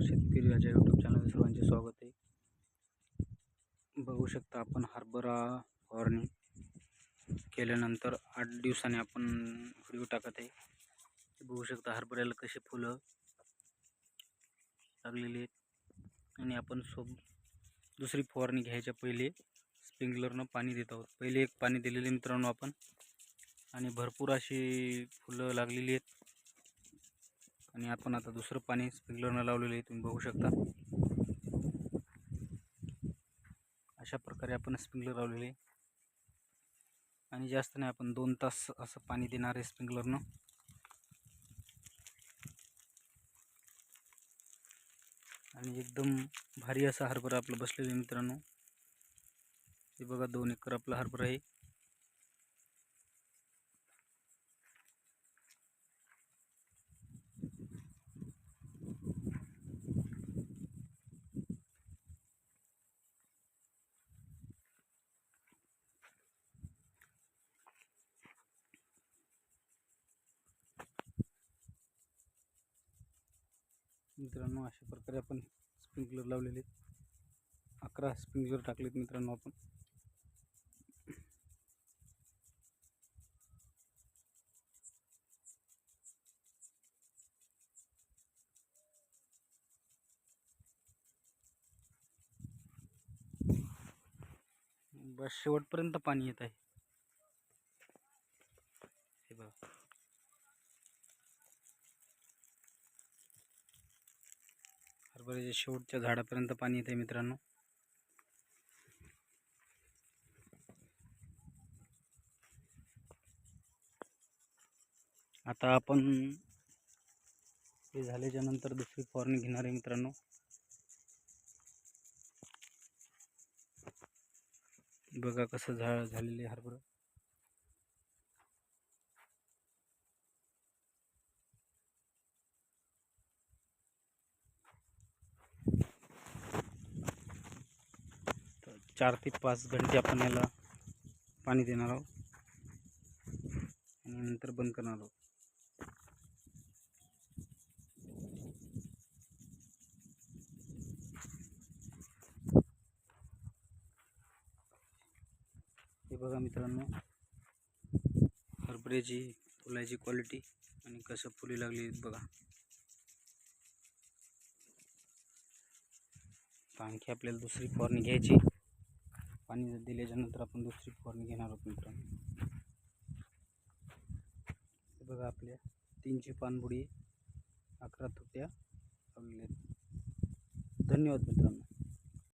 नमस्कार शेतकरी राजा YouTube channel सर्वांचे स्वागत आहे. बघू शकता आपण हरभरा फवारणी केल्यानंतर 8 दिवसांनी आपण व्हिडिओ टाकत आहे. बघू शकता हरभऱ्याला कसे फुलं लागलेली आहेत आणि आपण दुसरी फवारणी घ्यायच्या पहिले स्प्रिंकलरनं पाणी देत आहोत. पहिले एक पाणी दिलेले मित्रांनो आपण आणि भरपूर अशी फुलं लागलेली आहेत आणि आपण आता दुसरं पाणी स्प्रिंकलरनं लावलेलं आहे. तुम्ही बघू शकता अशा प्रकारे आपण स्प्रिंकलर लावलेले आहे आणि जास्त नाही, आपण 2 तास असं पाणी देणार आहे स्प्रिंकलरनं. आणि एकदम भारी असा हरभरा आपला बसलेला आहे मित्रांनो. हे बघा 2 एकर आपला हरभरा आहे. मित्रांनो अशा प्रकारे आपण स्प्रिंकलर लावलेले 11 स्प्रिंकलर टाकलेत मित्रांनो आपण. बस शेवटपर्यंत पाणी येत आहे. हे बघा हरभऱ्याच्या शेवटच्या झाडापर्यंत पाणी येत आहे मित्रांनो. आता आपण हे झाल्याच्या नंतर दुसरी फवारणी घेणार आहे मित्रांनो. बघा कसं झालेले हरभरा. तर 4 ते 5 घंटे आपण याला पाणी देणार आहोत आणि नंतर बंद करणार आहोत. हे बघा मित्रांनो हरभऱ्याची फुलाची क्वालिटी आणि कसं फुले लागली बघा. आणखी आपल्याला दुसरी फवारणी घ्यायची. पाणी दिल्याच्या नंतर आपण दुसरी फवारणी घेणार आहोत मित्रांनो. हे बघा आपल्या 3ची पानबुडी 11 तुट्या लागलेल्या आहेत. धन्यवाद मित्रांनो.